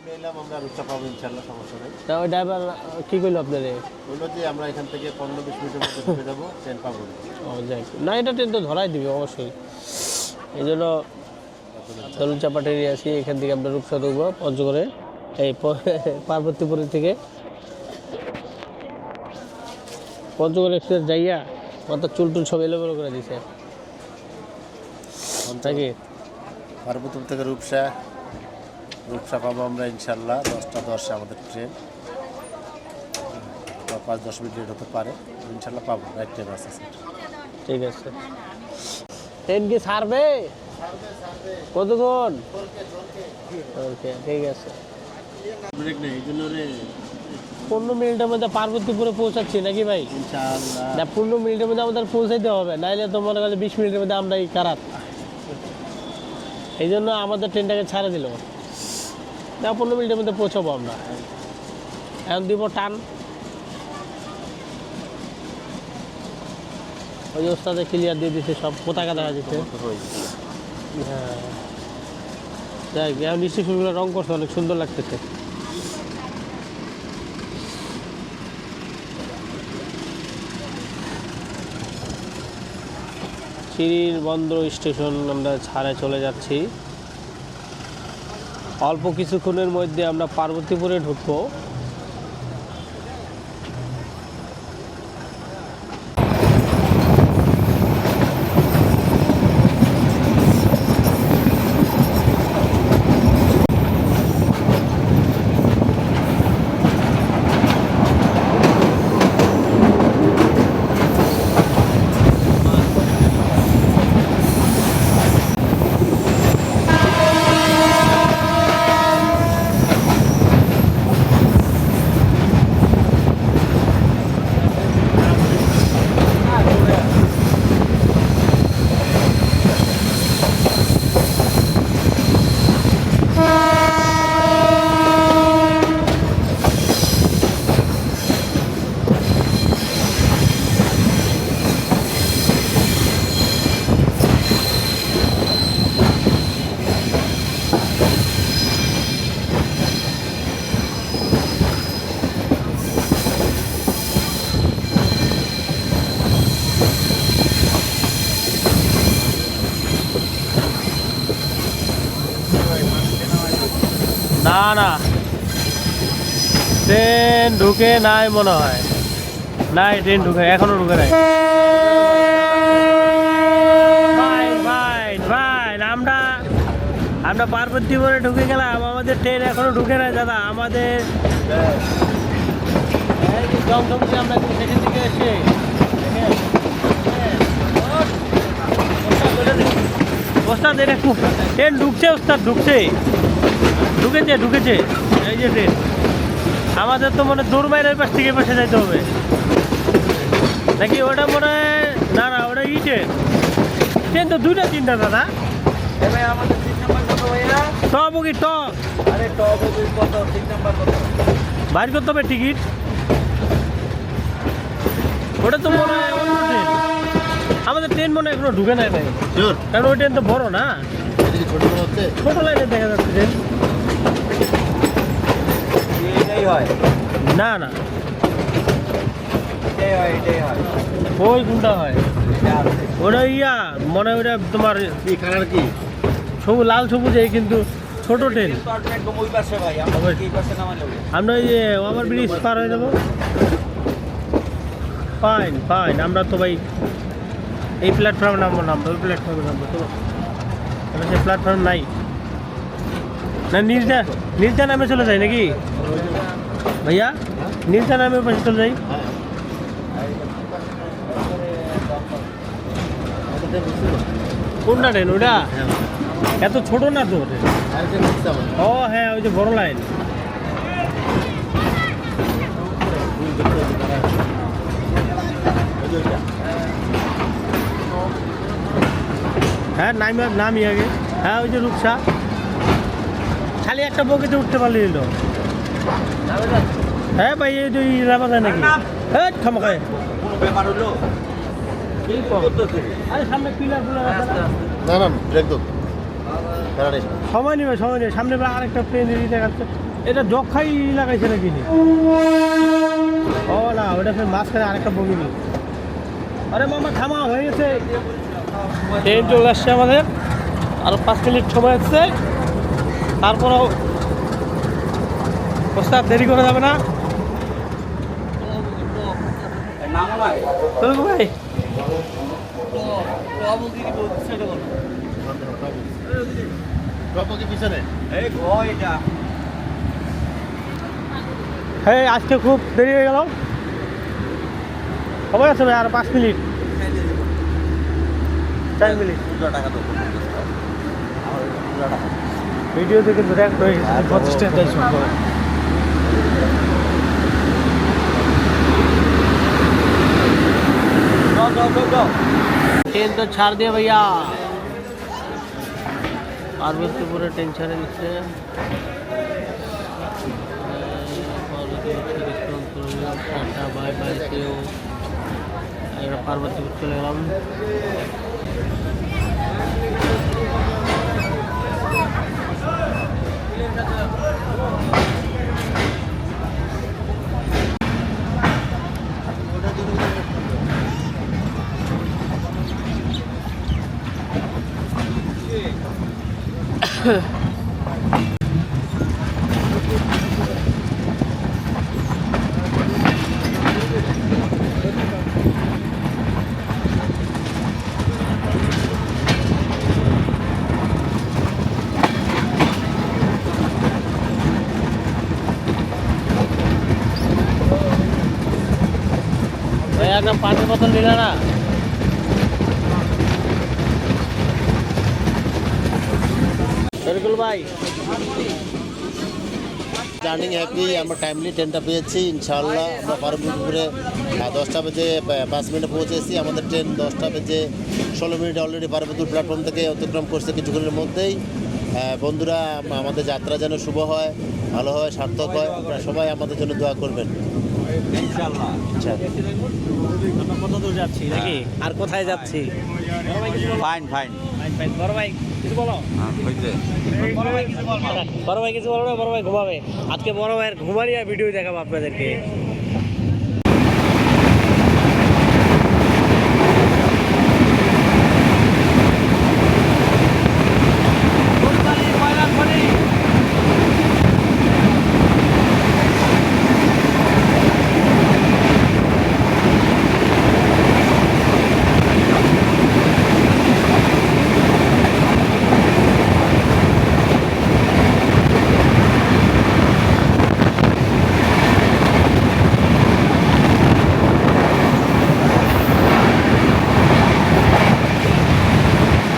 নিলাম আমরা রূপসা পাবো ইনশাআল্লাহ, সমস্যা নেই। তা ওই ড্রাইভার কি কইলো আপনারে? বললো যে আমরা এখান থেকে 15-20 মিনিটের মধ্যে ঢুকে যাবো, ট্রেন পাবো না। ও যাই, না এটা ট্রেন তো ধরাই দিবে অবশ্যই। এই জন্য দলুচাপা ট্রেনে আসি, এখান থেকে আমরা রূপসা ঢুকবো পঞ্চগড়ে, এই পার্বতীপুরের থেকে পঞ্চগড় এক্সপ্রেস যাইয়া মাথার চুল টুল সব এলোমেলো করে দিছে নাকি? পার্বতীপুর থেকে রূপসা পাবো আমরা ইনশাআল্লাহ 10টা 10 আমাদের ট্রেন, 5-10 মিনিট লেট হতে পারে, ইনশাআল্লাহ পাবো, রাইট টাইম আছে স্যার। ঠিক আছে। ট্রেন কি ছাড়বে? কতক্ষণ? ওকে ঠিক আছে। ব্রেক নেই, এই জন্য 15 মিনিটের মধ্যে পার্বতীপুরে পৌঁছাচ্ছি নাকি ভাই? ইনশাআল্লাহ না 15 মিনিটের মধ্যে আমাদের পৌঁছাইতে হবে, নাইলে তো মনে করেন 20 মিনিটের মধ্যে আমরা এই কারাত। এই জন্য আমাদের ট্রেনটাকে ছাড়ে দিল না, 15 মিনিটের মধ্যে পৌঁছাবো আমরা। এখন দিব টান, ওই যে ওস্তাদে ক্লিয়ার দিয়ে দিচ্ছে, সব পতাকা দেখা দিচ্ছে। হ্যাঁ যাই, এখন স্টেশনগুলো রং করছে, অনেক সুন্দর লাগতেছে। চিরির বন্দর স্টেশন আমরা ছাড়ে চলে যাচ্ছি। অল্প কিছুক্ষণের মধ্যে আমরা পার্বতীপুরে ঢুকবো। না না, ট্রেন ঢুকে নাই মনে হয়, নাই ট্রেন ঢুকে, এখনো ঢুকে নাই। আমরা পার্বতীপুরে ঢুকে গেলাম, আমাদের ট্রেন এখনো ঢুকে নাই দাদা। আমাদের আমরা সেখান থেকে এসে ওস্তাদ এটা খুব ট্রেন ঢুকছে, ওস্তাদ ঢুকছে, ঢুকেছে এই যে ট্রেন। আমাদের তো মনে দৌড়মাইয়ের পাশ থেকে পাশে যাইতে হবে নাকি? ওটা মনে হয় না, ওটা ই ট্রেন তো 2টা-3টা দাদা। টপ কি টপ? বাইর করতে হবে টিকিট। ওটা তো মনে হয় অন্য ট্রেন, আমাদের ট্রেন মনে হয় এখনো ঢুকে নাই ভাই, কারণ ওই ট্রেন তো বড় না, ছোট লাইনে দেখা যাচ্ছে ট্রেন। না না, ওই কোনটা হয় ওটা ইয়া মনে হয়, ওটা তোমার কালার কি সবুজ, লাল সবুজ, এই কিন্তু ছোট ট্রেন। আমরা ওই যে ওভার ব্রিজ পার হয়ে যাবো। ফাইন, আমরা তো ভাই এই প্ল্যাটফর্মে নামবো না, আমরা ওই প্ল্যাটফর্মে নামবো। তো সেই প্ল্যাটফর্ম নাই না, নির্জা নামে চলে যায় নাকি ভাইয়া? নির্জা নামে পাশে চলে যাই। কোনটা ট্রেন ওটা? এত ছোট না তো। ও হ্যাঁ, ওই যে বড় লাইন। হ্যাঁ নামি আগে। হ্যাঁ ওই যে রূপসা, খালি একটা বগিতে উঠতে পারলে দিল। হ্যাঁ ভাই, এই দুই রাবা যায় নাকি? হ্যাঁ খামাখায় সামনে পিলার না ব্রেক দাও, সময় নেবে, সামনে আরেকটা প্লেন দেখাচ্ছে। এটা জখাই লাগাইছে নাকি নি? ও না, ওটা ফের মাঝখানে আরেকটা বগিনি। আরে মামা থামা, হয়ে গেছে। ট্রেন চলে আসছে আমাদের, আরো 5 মিনিট সময় হচ্ছে। তারপরেও ওস্তাদ দেরি করা যাবে না। চলো ভাই, হ্যাঁ আজকে খুব দেরি হয়ে গেল। খবর আছে ভাই, আর 5 মিনিট, 4 মিনিট। ভিডিও থেকে ডিরেক্ট হয়ে গেছে 25 টাকা শুনবো। ट्रेन तो छाड़ दिया भैया, पार्वती पूरे टेंशन है इससे। बाय बाय पार्वतीपुर चले गেলাম। भैया का पानी बोतल मिला ना? बिल्कुल भाई, জার্নিং হ্যাপি। আমরা টাইমলি ট্রেনটা পেয়েছি ইনশাআল্লাহ। আমরা পার্বতীপুরে 10টা বেজে 5 মিনিটে পৌঁছেছি। আমাদের ট্রেন 10টা বেজে 16 মিনিটে অলরেডি পার্বতীপুর প্ল্যাটফর্ম থেকে অতিক্রম করছে কিছুক্ষণের মধ্যেই। বন্ধুরা, আমাদের যাত্রা যেন শুভ হয়, ভালো হয়, সার্থক হয়। আপনারা সবাই আমাদের জন্য দোয়া করবেন ইনশাআল্লাহ। আমরা কত দূর যাচ্ছি নাকি, আর কোথায় যাচ্ছি? Fine fine. বড় ভাই কিছু বলো। বড় ভাই কিছু বলবে না, বড় ভাই ঘুমাবে। আজকে বড় ভাইয়ের ঘুমারিয়া ভিডিও দেখাবো আপনাদেরকে।